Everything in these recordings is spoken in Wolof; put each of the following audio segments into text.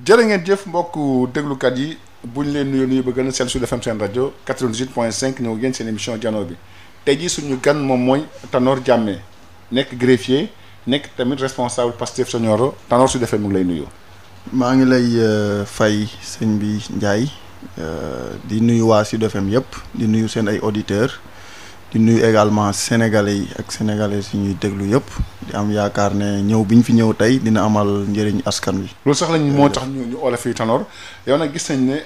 jërë ngeen jëf mbokku déglukat yi buñ leen nuyu ba gën a sell Sud FM seen rajo 98.5 ñëw ngeen seen émission jano bi tey jii suñu gan moom mooy Tanor Diamé nekk greffier nekk tamit responsable Pastef sa Nioro Tanor Sud FM mu ngi lay nuyu. maa ngi lay fay sëñ bi Ndiaye di nuyu waa Sud FM yëpp di nuyu seen ay auditeurs di nuyu également sénégalais yi ak sénégalais yi ñuy déglu yëpp di am yaakaar ne ñëw bi ñu fi ñëw tey dina amal njëriñ askan wi. loolu sax lañ moo tax ñu oola fii Tanor yow nag gis nañ ne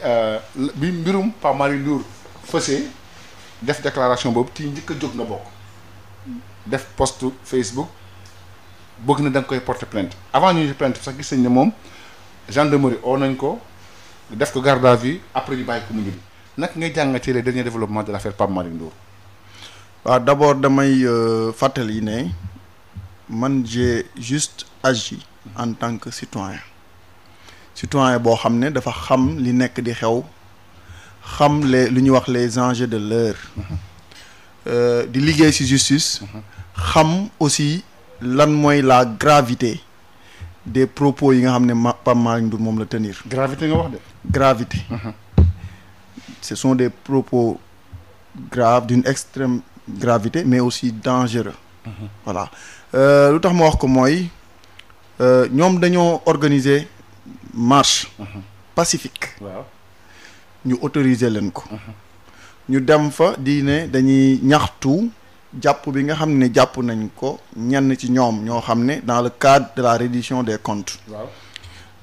bi mbirum Pape Malick Ndour fësee def déclaration boobu ci njëkk a jóg nga bokk def post Facebook bëgg na da nga koy porter plainte avant ñuy plainte sax gis nañ ne moom gendarmerie oo nañ ko def ko garde à vue après ñu bàyyi ko mu ngi bi nag ngay jàngatee les derniers développements de l'affaire Pape Malick Ndour. waaw d'abord damay fàttali ne man j'ai juste agi en tant que citoyen boo xam ne dafa xam li nekk di xew xam lu ñuy wax les enjeux de l'heure di liggéey ci justice xam aussi lan mooy la gravité des propos yi nga xam ne Pape Malick Ndour moom la tenir. gravité nga wax de. gravité. Ce sont des propos graves d'une extrême gravité mais aussi dangereux. Voilà lu tax ma wax ko mooy ñoom dañoo organiser marche pacifique. waaw ñu autoriser leen ko. ñu dem fa di ne dañuy ñaxtu jàpp bi nga xam ne jàpp nañ ko ñenn ci ñoom ñoo xam ne dans le cadre de la reddition des comptes. waaw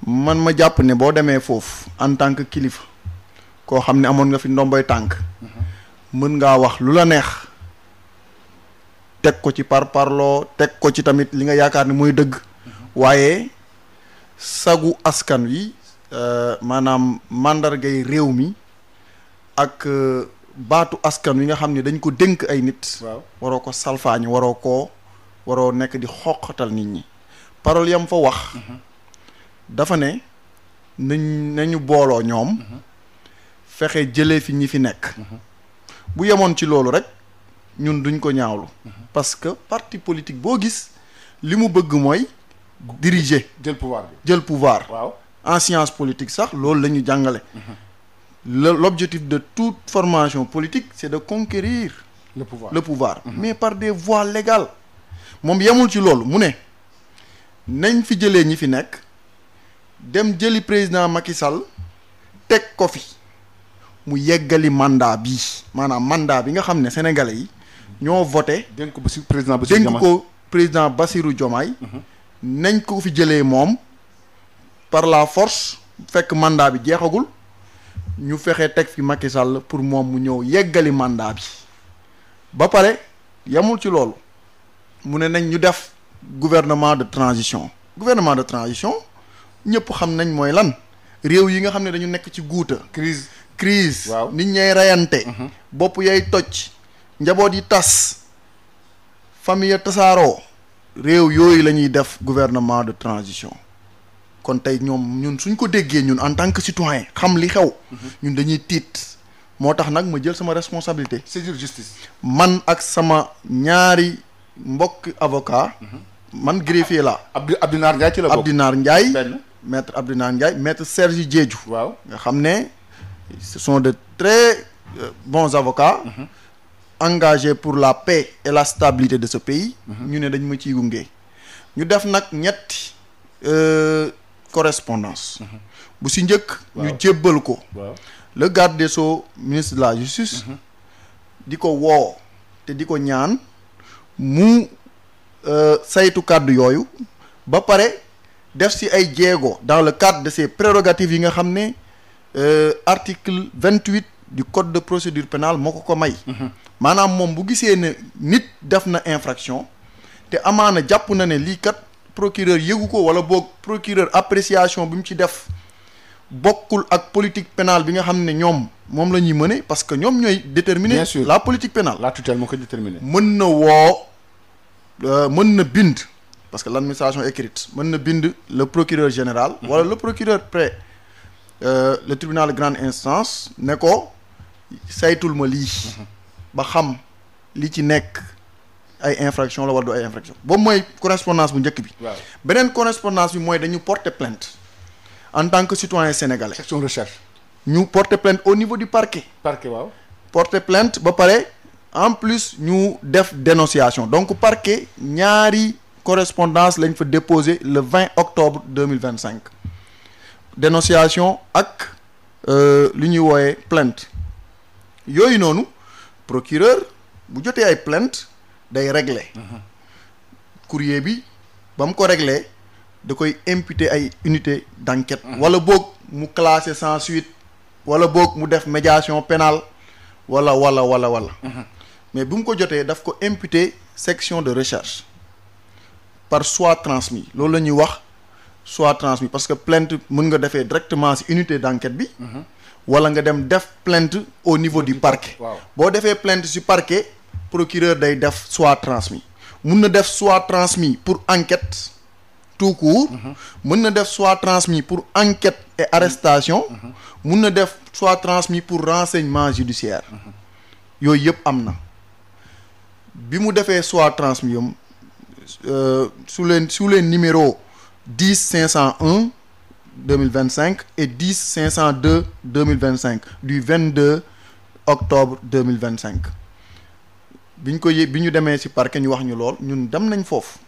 man ma jàpp ne boo demee foofu en tant que kilifa koo xam ne amoon nga fi ndomboy tànk. mën ngaa wax lu la neex. teg ko ci parloo teg ko ci tamit li nga yaakaar ne mooy dëgg waaye sagu askan wi maanaam màndargay réew mi ak baatu askan wi nga xam ne dañ ko dénk ay nit. waaw waroo ko salfaañi waroo nekk di xoqatal nit ñi parole yam fa wax. dafa ne nañu booloo ñoom. fexe jëlee fi ñi fi nekk. bu yemoon ci loolu rek. ñun duñ ko ñaawlu parce que parti politique boo gis li mu bëgg mooy diriger jël pouvoir waaw en science politique sax loolu la ñu jàngale l'objectif de toute formation politique c'est de conquérir le pouvoir mais par des voies légales moom yemul ci loolu mu ne nañ fi jëlee ñi fi nekk dem jëli président Macky Sall teg ko fi mu yeggali mandat bi maanaam mandat bi nga xam ne sénégalais yi ñoo voté dénk ko président Bassirou Diomaye nañ ko fi jëlee moom par la force fekk mandat bi jeexagul ñu fexe teg fi Macky Sall pour moom mu ñëw yeggali mandat bi ba pare yamul ci loolu mu ne nañ ñu def gouvernement de transition ñëpp xam nañ mooy lan réew yi nga xam ne dañu nekk ci guuta crise waaw nit ñay reyante bopp yay toj njaboot yi tas famille ya tasaaroo réew yooyu la ñuy def gouvernement de transition kon tey ñun suñ ko déggee ñun en tant que citoyen xam li xew ñun dañuy tiit moo tax nag ma jël sama responsabilité saisir justice man ak sama ñaari mbokk avocat man greffier la Abdinar Ndiaye ci la bokk Abdinar Ndiaye maître Abdinar Ndiaye maître Serge Diédhiou waaw nga xam ne ce sont de très bons avocats engagés pour la paix et la stabilité de ce pays ñu ne dañ ma ciy gunge ñu def nag ñetti correspondance bu si njëkk ñu jébbal ko le garde des Sceaux ministre de la justice di ko woo te di ko ñaan mu saytu kàddu yooyu ba pare def si ay jéego dans le cadre de ses prérogatives yi nga xam ne article 28 du code de procédure pénale moo ko may maanaam moom bu gisee ne nit def na infraction te amaana jàpp na ne lii kat procureur yëgu ko wala boog procureur appréciation bi mu ci def bokkul ak politique pénale bi nga xam ne ñoom moom la ñuy mëne parce que ñoom ñooy déterminer bien sûr la politique pénale la tutelle moo koy déterminer mën na woo mën na bind parce que l'administration écrite mën na bind le procureur général wala le procureur près le tribunal de grande instance ne ko saytul ma lii ba xam li ci nekk ay infraction la wala du ay infraction boobu mooy correspondance bu njëkk bi beneen correspondance bi mooy dañu porter plainte en tant que citoyen sénégalais. section recherche. ñu porter plainte au niveau du parquet. parquet waaw. porter plainte ba pare en plus ñu def dénonciation donc parquet ñaari correspondance lañ fa déposé le 20 octobre 2025 dénonciation ak li ñuy wooyee plainte yooyu noonu procureur bu jotee ay plainte day régler courrier bi ba mu ko régler da koy imputer ay unité d'enquête wala boog mu classer sans suite wala boog mu def médiation pénale wala mais bu mu ko jotee daf ko imputer section de recherche par soit transmis loolu la ñuy wax soit transmis parce que plainte mën nga defee directement ci unité d'enquête bi wala nga dem def plainte au niveau du parquet boo defee plainte ci parquet procureur day def soit transmis mun na def soit transmis pour enquête tout court mën na def soit transmis pour enquête et arrestation mun na def soit transmis pour renseignement judiciaire yooyu yëpp am na bi mu defee soit transmis yom sous les numéros 10 501 2025 et 10 502 2025 du 22 octobre 2025 bi ñu demee ci parquet ñu wax ñu lool ñun dem nañ foofu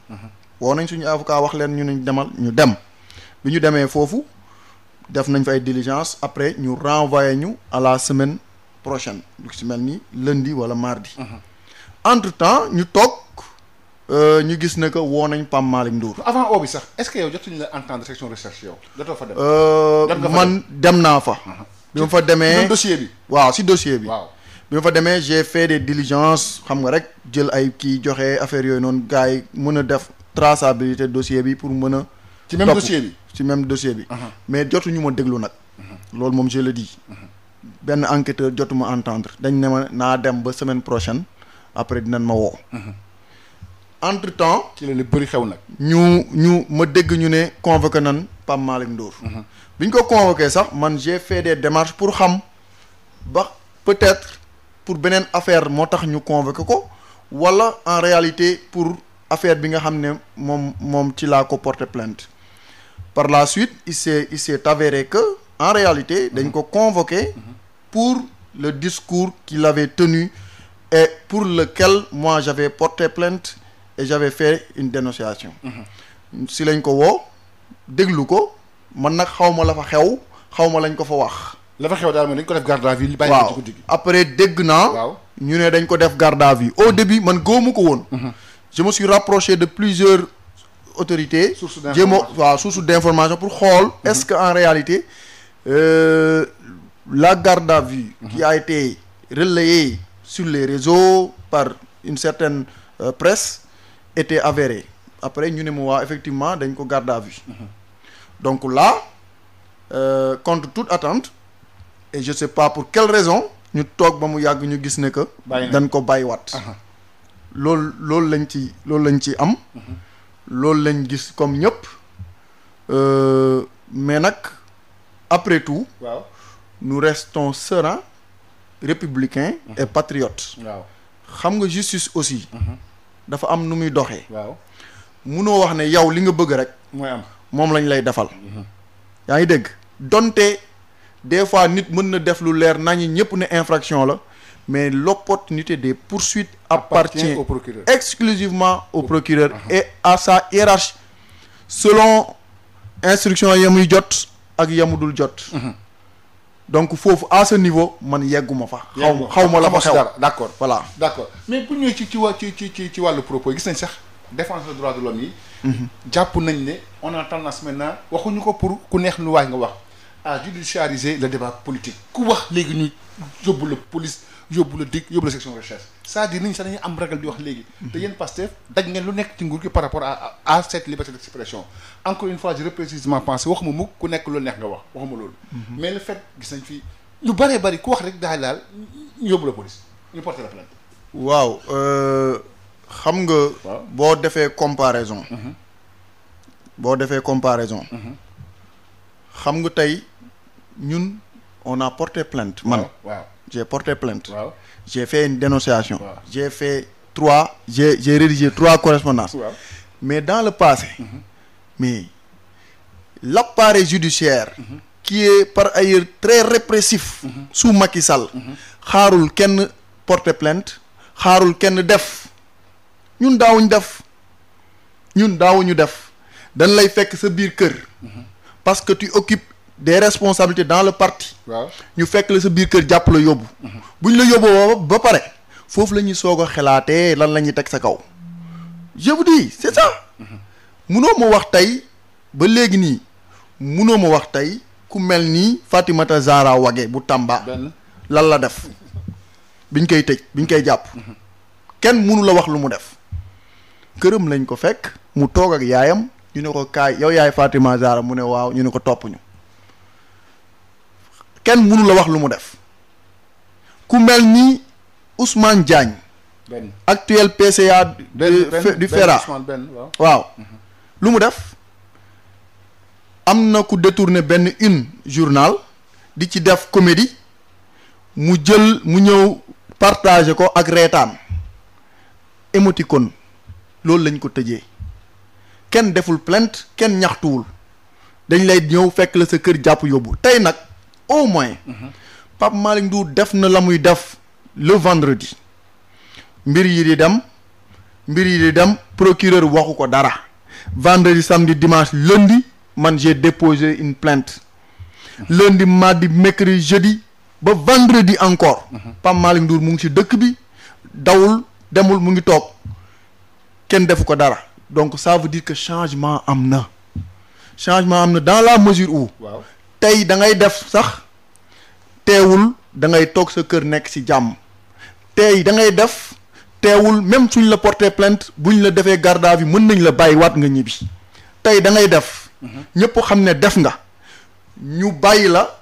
woo nañ suñu avocat wax leen ñu nañ demal ñu dem bi ñu demee foofu def nañ fa ay diligence après ñu renvoyer ñu à la semaine prochaine lu ci mel ni lundi wala mardi entre temps ñu toog ñu gis ne que woo nañ Pam Malick Ndour. avant oo bi sax est-ce que yow jotuñu la entendre section recherche yow jotoo fa dem. man dem naa fa. bi ma fa demee dossier bi. waaw si dossier bi. waaw bi ma fa demee j'ai fait des diligences xam nga rek jël ay kii joxe affaire yooyu noonu gars yi mën a def traçabilité dossier bi pour mën a. ci même dossier bi ci même dossier bi. mais jotuñu ma déglu nag. loolu moom je le dis. benn enquêteur jotuma entendre dañ ne ma naa dem ba semaine prochaine après dinañ ma woo. entre temps ci la li bëri xew nag. ñu ma dégg ñu ne convoqué nan Pape Malick Ndour. bi ñu ko convoqué sax man j'ai fait des démarches pour xam ba peut-être pour beneen affaire moo tax ñu convoqué ko wala en réalité pour affaire bi nga xam ne moom ci laa ko porté plainte par la suite il s'est avéré que en réalité dañ ko convoqué pour le discours qu'il avait tenu et pour lequel moi j'avais porté plainte et j'avais fait une dénonciation si lañ ko woo déglu ko man nag xaw ma la fa xew xaw ma lañ ko fa wax la fa xew daal mooy dañ ko def garde à vue bàyyi ko ci guddi gi après dégg naa waaw ñu ne dañ ko def garde à vue au début man góomu ko woon je me suis rapproché de plusieurs autorités source d'information pour xool est-ce que en réalité la garde à vue qui a été relayée sur les réseaux par une certaine presse était avérée après ñu ne ma waa effectivement dañ ko garde à vue donc là contre toute attente et je sais pas pour quelle raison ñu toog ba mu yàgg ñu gis ne que dañ ko bàyyiwaat loolu lañ ci am loolu lañ gis comme ñëpp mais nag après tout waaw nous restons sereins républicains et patriotes waaw xam nga justice aussi dafa am nu muy doxee waaw munoo wax ne yow li nga bëgg rek mooy am moom lañ lay defal yaa ngi dégg donte des fois nit mën na def lu leer nañu ñëpp ne infraction la mais l'opportunité des poursuites appartient au procureur exclusivement au procureur et à sa hiérarchie selon instruction yamuy jot ak yamudul jot donc foofu à ce niveau man yegguma fa xaw ma la fa xew d'accord voilà d'accord mais bu ñëwee ci wàllu propos gis nañ sax défense des droits de l'homme yi jàpp nañ ne on a tendance maintenant waxuñu ko pour ku neex lu waay nga wax à judiciariser le débat politique ku wax léegi ñu yóbbu la police yóbbu la DIC yóbbu la section recherche c'est-à-dire nit ñi sax dañuy am ragal di wax léegi te yéen Pastef daj ngeen lu nekk ci nguur gi par rapport à cette liberté d'expression encore une fois je vais précisément penser waxuma mukk ku nekk lu neex nga wax waxuma loolu mais le fait gis nañ fi lu bëree bëri ku wax rek daal ñu yóbbu la police ñu porter la plainte waaw xam nga boo defee comparaison xam nga tey ñun on a porté plainte man waaw j'ai porté plainte waaw j'ai fait une dénonciation j'ai fait j'ai rédigé 3 correspondances mais dans le passé mais l'appareil judiciaire qui est par ailleurs très répressif sous Macky Sall xaarul kenn porter plainte xaarul kenn def ñun daawuñu def dañ lay fekk sa biir kër parce que tu occupes des responsabilités dans le parti ñu fekk la sa biir kër jàpp la yóbbu buñ la yóbboo ba pare foofu la ñuy soog a xalaatee lan la ñuy teg sa kaw je vous dis c'est ça munoo ma wax tey ba léegi nii munoo ma wax tey ku mel nii Fatimata Zahra Wagué bu Tamba lan la def biñ koy tëj biñ koy jàpp kenn munu la wax lu mu def këram lañ ko fekk mu toog ak yaayam ñu ne ko kaay yow yaay Fatima Zahra mu ne waaw ñu ne ko topp ñu kenn munu la wax lu mu def ku mel ni Ousmane Diagne actuel PCA du FERA waaw lu mu def am na ku détourné benn une journal di ci def comédie mu ñëw partager ko ak reetaan émoticône loolu lañ ko tëjee kenn deful plainte kenn ñaxtuwul dañ lay ñëw fekk la sa kër jàpp yóbbu tey nag au moins Pape Malick Ndour def na la muy def le vendredi mbir yi di dem procureur waxu ko dara vendredi samedi dimanche lundi man j'ai déposé une plainte lundi mardi mercredi jeudi ba vendredi encore Pape Malick Ndour mu ngi ci dëkk bi dawul demul mu ngi toog kenn defu ko dara donc ça veut dire que changement am na dans la mesure où tey da ngay def sax teewul da ngay toog sa kër nekk ci jàmm tey da ngay def teewul même suñ la porter plainte buñ la defee garde à vue mën nañ la bàyyi waat nga ñibbi tey da ngay def ñëpp xam ne def nga ñu bàyyi la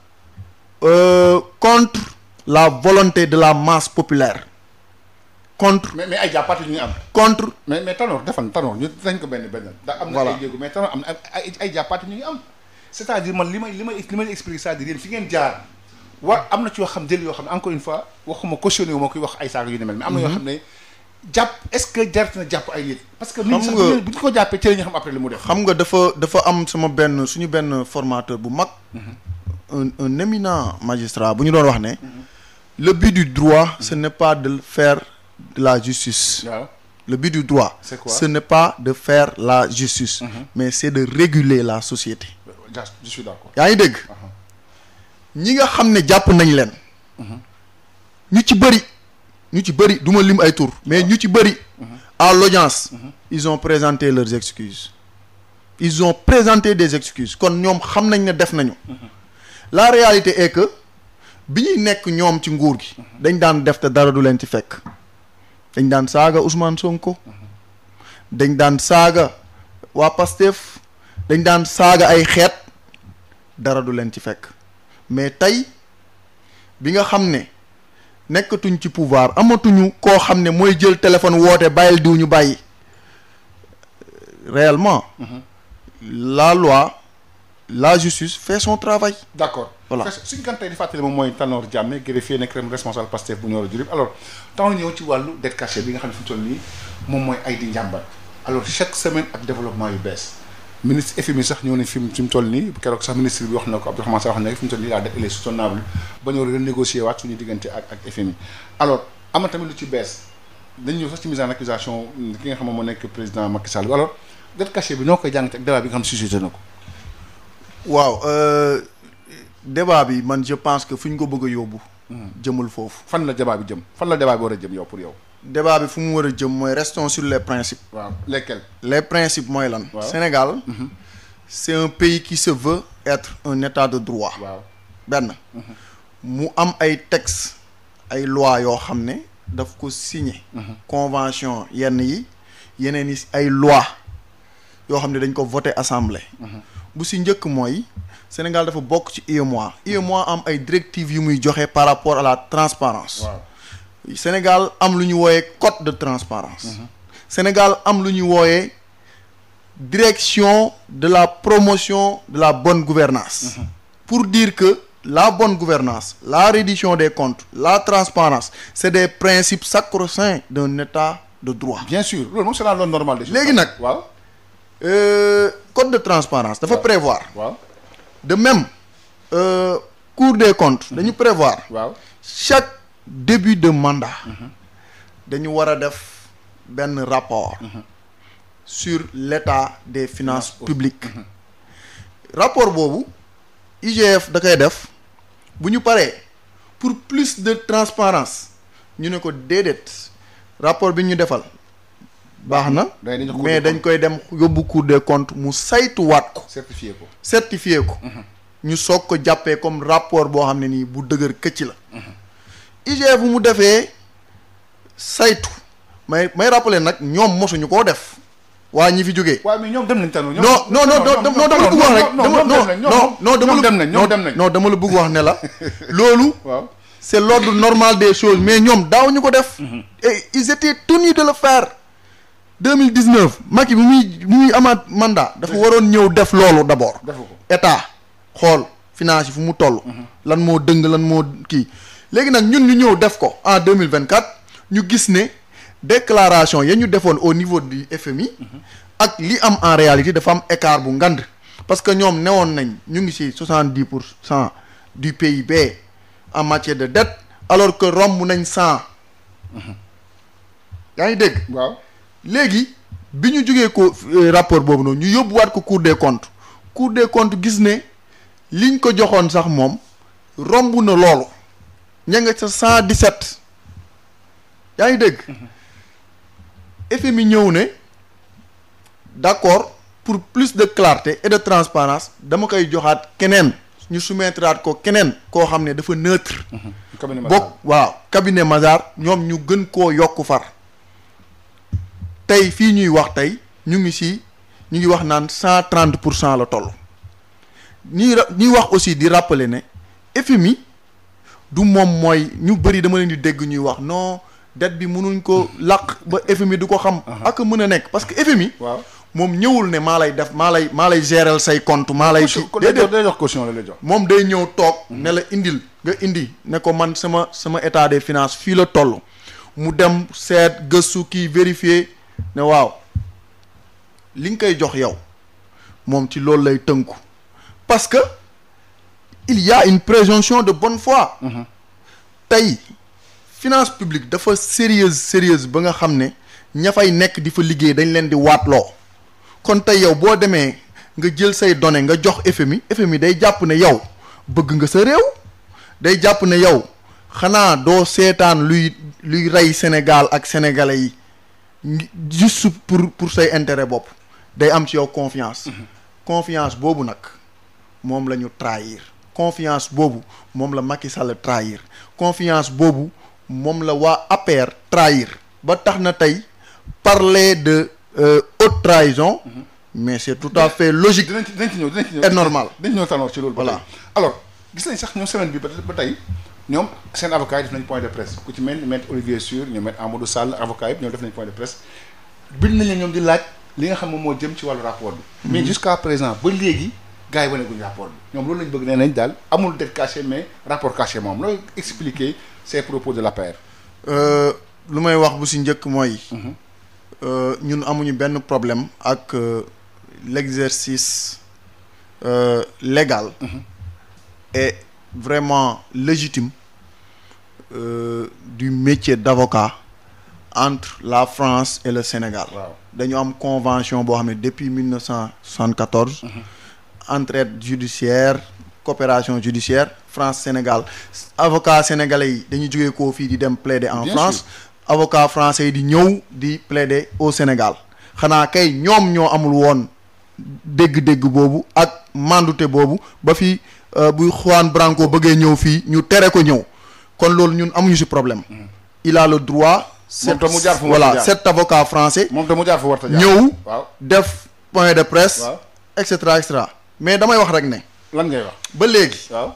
contre la volonté de la masse populaire contre. mais ay jàppaate ñu ngi am. contre. mais Tanor ñu dañ ko benn. da am na ay jéego mais Tanor am na ay jàppaate ñu ngi am. c'est-à-dire man li may expliquer c'est-à-dire yéen fi ngeen jaar am na ci yoo xam jël yoo xam ne encore une fois waxuma cautionné wu ma koy wax ay saaga yu ni mel. mais am na yoo xam ne jàpp est-ce que jar na jàpp ay nit. parce que nit sax bu ñu ko jàppee ci la ñu xam après li mu def. xam nga dafa am suñu benn formateur bu mag. un éminent magistrat bu ñu doon wax ne. le but du droit ce n'est pas de faire de la justice. Le but du droit, c'est quoi? Ce n'est pas de faire la justice, mais c'est de réguler la société. Je suis d'accord. yaa ngi dégg ñi nga xam ne jàpp nañ leen ñu ci bëri du ma lim ay tur mais ñu ci bëri à l'audience ils ont présenté leurs excuses ils ont présenté des excuses kon ñoom xam nañ ne def nañu la réalité est que bi ñuy nekk ñoom ci nguur gi dañ daan def te dara du leen ci fekk dañ daan saaga Ousmane Sonko dañ daan saaga waa Pastef dañ daan saaga ay xeet dara du leen ci fekk mais tey bi nga xam ne nekkatuñ ci pouvoir amatuñu koo xam ne mooy jël téléphone woote bàyyil diw ñu bàyyi réellement la loi la justice fait son travail. D'accord. Voilà. suñu kan tey di fàttali moom mooy Tanor Diamé greffier nekk responsable Pastef bu Nioro du Rip alors temps ñëw ci wàllu dette cachée bi nga xam ne fi mu toll nii moom mooy ay di njàmbat alors chaque semaine ak développement yu bees ministre FMI sax ñëw ne fi mu toll nii keroog sax ministre bi wax na ko Abdourahmane Sarr wax na fi mu toll nii la dette elle est soutenable ba ñëw renégocier waat suñu diggante ak FMI alors am na tamit lu ci bees dañu ñëw sax ci mise en accusation ki nga xam moo nekk président Macky Sall alors dette cachée bi noo koy jàngate ak débat bi nga xam suscité na ko. waaw débat bi man je pense que fu ñu ko bëgg a yóbbu. jëmul foofu. fan la débat bi jëm fan la débat bi war a jëm yow pour yow. débat bi fu mu war a jëm mooy restons sur les principes. waaw lesquels. les principes mooy lan. waaw Sénégal. c'est un pays qui se veut être un état de droit. waaw benn. mu am ay textes ay lois yoo xam ne daf ko signé. convention yenn yi yeneen yi ay lois yoo xam ne dañ ko voté assemblée. bu si njëkk mooy Sénégal dafa bokk ci UEMOA. UEMOA am ay directives yu muy joxe par rapport à la transparence. waaw Sénégal am lu ñu wooyee code de transparence. Sénégal am lu ñu wooyee direction de la promotion de la bonne gouvernance pour dire que la bonne gouvernance la reddition des comptes la transparence c'est des principes sacro-saints d'un état de droit. bien sûr loolu moom c'est la loi normale des choses. léegi nag waaw code de transparence dafa prévoir. waaw de même Cour des comptes dañu prévoir. waaw chaque début de mandat. dañu war a def benn rapport. sur l'état des finances publiques. rapport boobu IGF da koy def bu ñu paree pour plus de transparence ñu ne ko déedéet rapport bi ñu defal baax na. mais dañ koy dem yóbbu Cour des comptes mu saytuwaat ko. certifié ko. ñu soog ko jàppee comme rapport boo xam ne nii bu dëgër këcc la. IGF bu mu defee saytu may rappeler nag ñoom mosuñu koo def. waa ñi fi jógee. waaw mais ñoom dem nañ tànn. non dama la bëgg wax rek. dama la bëgg wax ne la. loolu. waaw c'est l'ordre normal des choses mais ñoom daaw ñu ko def. et ils étaient tenus de le faire. 2019 Macky bu muy amaat mandat. dafa waroon ñëw def loolu d'abord. état xool finance yi fu mu toll. lan moo dëng lan moo kii. léegi nag ñun ñu ñëw def ko en 2024 ñu gis ne. déclaration ya ñu defoon au niveau du FMI ak li am en réalité dafa am écart bu ngand parce que ñoom newoon nañ ñu ngi ci 70% du PIB en matière de dette alors que romb nañ 100. yaa ngi dégg. waaw léegi bi ñu jógee ko rapport boobu noonu ñu yóbbuwaat ko Cour des comptes gis ne liñ ko joxoon sax moom romb na loolu ña nga sa 117 yaa ngi dégg. FMI ñëw ne d'accord pour plus de clarté et de transparence dama koy joxaat keneen ñu soumettraat ko keneen koo xam ne dafa neutre. cabinet Mazars ñoom ñu gën koo yokk far tey fii ñuy wax tey ñu ngi wax naan 130% la toll. ñuy wax aussi di rappeler ne FMI du moom mooy ñu bëri dama leen di dégg ñuy wax non. dette bi mënuñ ko làq ba FMI du ko xam. ak mën a nekk parce que FMI. waaw moom ñëwul ne maa lay gérer say compte maa lay. déedéet day jox caution la lay jox. moom day ñëw toog. ne la indil nga indi ne ko man sama état des finances fii la toll. mu dem seet gëstu kii vérifier ne waaw li nga koy jox yow moom ci loolu lay tënku parce que il y a une présomption de bonne foi. tey. finance publique dafa sérieuse ba nga xam ne ña fay nekk di fa liggéey dañ leen di waatloo kon tey yow boo demee nga jël say données nga jox FMI day jàpp ne yow bëgg nga sa réew day jàpp ne yow xanaa doo seetaan luy rey Sénégal ak sénégalais yi juste pour say intérêt bopp day am ci yow confiance. confiance boobu nag moom la ñu trahir confiance boobu moom la Macky Sall trahir confiance boobu. moom la waa APR trahir ba tax na tey parler de haute trahison mais c'est tout à fait logique dinañ ci ñëw et normal dañ ñëw tanoor ci loolu voilà alors gis nañ sax ñoom semaine bi ba tey ñoom seen avocat yi def nañ point de presse ku ci mel ni maître Olivier Sur ñoom maître Amadou Sall avocat yëpp ñoom def nañ point de presse bind nañ leen ñoom di laaj li nga xam moom moo jëm ci wàllu rapport bi mais jusqu'à présent ba léegi gars yi wane guñu rapport bi ñoom loolu lañ bëgg nee nañ daal amul dette cachée mais rapport caché moom looy expliquer ces propos de l'APR. lu may wax bu ci njëkk mooy. ñun amuñu benn problème ak l'exercice légal. et vraiment légitime du métier d'avocat entre la France et le Sénégal. dañu am convention boo xam ne depuis 1974. entraide judiciaire. coopération judiciaire France Sénégal avocat sénégalais yi dañuy jógee koo fii di dem plaider en France avocat français yi di ñëw di plaider au Sénégal xanaa kay ñoom ñoo amul woon dégg-dégg boobu ak mandute boobu ba fi bu Juan Branco bëggee ñëw fii ñu tere ko ñëw kon loolu ñun amuñu ci problème il a le droit cet avocat français ñëw def point de presse et cetera mais damay wax rek ne lan ngay wax ba léegi. waaw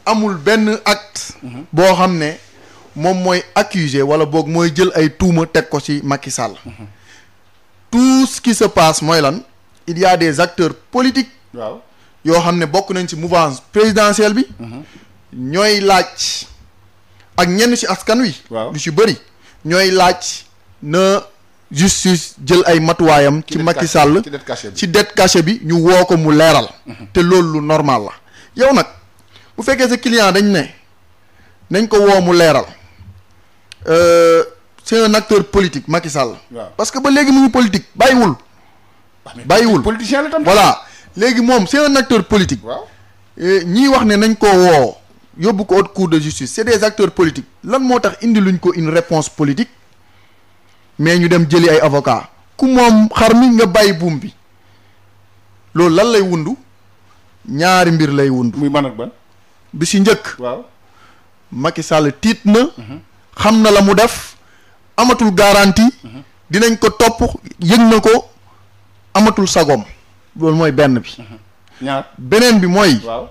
amul benn acte. boo xam ne moom mooy accuser wala boog mooy jël ay tuuma teg ko ci Macky Sall. tout ce qui se passe mooy lan il y a des acteurs politiques. waaw yoo xam ne bokk nañ ci mouvance présidentielle bi. ñooy laaj ak ñenn ci askan wi. waaw lu ci bëri ñooy laaj na justice jël ay matuwaayam ci Macky Sall ci dette cachée bi ñu woo ko mu leeral te loolu lu normal la yow nag bu fekkee sa client dañ ne nañ ko woo mu leeral c'est un acteur politique Macky Sall parce que ba léegi mu ngi politique bàyyiwul politicien la tam voilà léegi moom c'est un acteur politique ñii wax ne nañ ko woo yóbbu ko haute cour de justice c'est des acteurs politiques lan moo tax indi luñ ko une réponse politique mais ñu dem jëli ay avocat ku moom xar mi nga bàyyi buum bi loolu lan lay wundu ñaari mbir lay wundu muy ban ak ban bi si njëkk waaw Macky Sall tiit na xam na la mu def amatul garantie dinañ ko topp yëg na ko amatul sagom loolu mooy benn bi ñaar beneen bi mooy waaw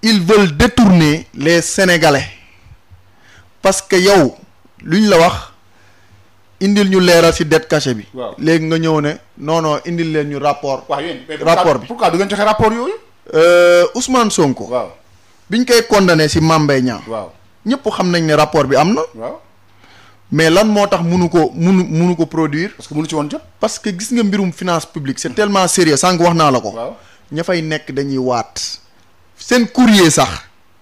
ils veulent détourner les Sénégalais parce que yow luñ la wax indil ñu leeral ci dette cachée bi léegi nga ñëw ne non indil leen ñu rapport rapport bi pourquoi du ngeen joxe rapport yooyu Ousmane Sonko waaw biñ koy condamné ci Mame Mbaye Niang waaw ñëpp xam nañ ne rapport bi am na waaw mais lan moo tax munu ko produire parce que munu ci woon jot parce que gis nga mbirum finance publique c'est tellement sérieux sànq wax naa la ko ña fay nekk dañuy waat seen courrier sax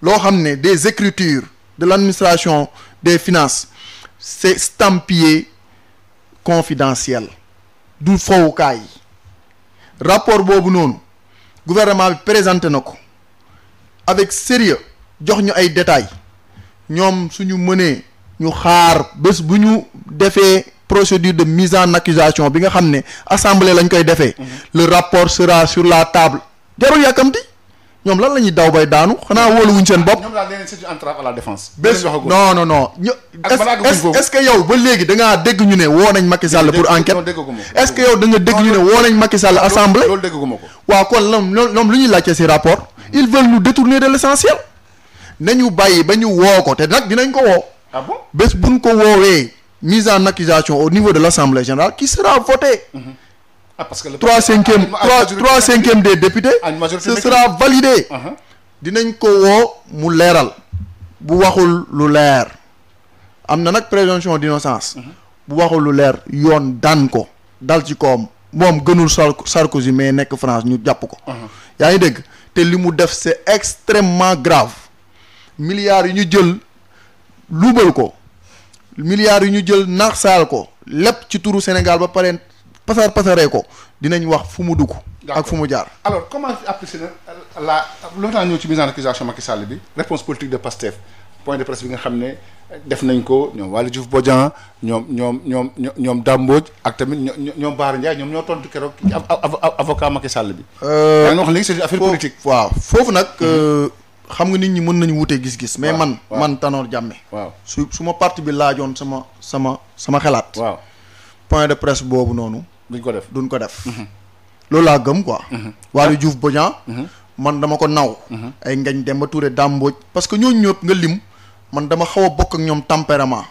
loo xam ne des écritures de l'administration des finances c'est estampillé confidentiel du fowukaay yi rapport boobu noonu gouvernement bi présenté na ko avec sérieux jox ñu ay détails ñoom suñu mënee ñu xaar bés bu ñu defee procédure de mise en accusation bi nga xam ne assemblée lañ koy defee le rapport sera sur la table jarul yàkkamti ñoom lan la ñuy daw bay daanu xanaa wóoluwuñ seen bopp. ñoom daal nee nañ c'est une entrave à la défense. bés non est-ce que yow ba léegi da ngaa dégg ñu ne woo nañ Macky Sall pour enquête est-ce que yow da nga dégg ñu ne woo nañ Macky Sall assemblée. loolu dégguma ko. waaw kon ñoom lu ñuy laajte ci rapport. ils veulent nous détourner de l'essentiel. nañu bàyyi ba ñu woo ko te nag dinañ ko woo. ah bon bés buñ ko woowee mise en accusation au niveau de l'Assemblée générale qui sera voté. parce que le 3/5 des députés ce sera validé dinañ ko woo mu leeral bu waxul lu leer am na nag présomption d'innocence bu waxul lu leer yoon daan ko dal ci kawam moom gënul Sarkozy mais nekk France ñu jàpp ko yaa ngi dégg te li mu def c'est extrêmement grave milliards yi ñu jël luubal ko milliards yi ñu jël naax saal ko lépp ci turu Sénégal ba pare pasaree ko dinañ wax fu mu dugg ak fu mu jaar. alors comment apprécier la loo tax ñëw ci mise en accusation Macky Sall bi réponse politique de Pastef point de presse bi nga xam ne def nañ ko ñoom Waly Diouf Bodian ñoom Dame Mbodj ak tamit ñoom Bara Ndiaye ñoom ñoo tontu keroog avocat Macky Sall bi. yaa ngi wax léegi c'est affaire politique. waaw foofu nag xam nga nit ñi mën nañu wutee gis-gis. mais man Tanor Diamé. waaw su ma parti bi laajoon sama xalaat. waaw point de presse boobu noonu. duñ ko def. loolu laa gëm quoi. Waly Diouf Bodian. man dama ko naw. ay Ngagne Demba Touré Dame Mbodj parce que ñooñu ñëpp nga lim man dama xaw a bokk ak ñoom tempérament.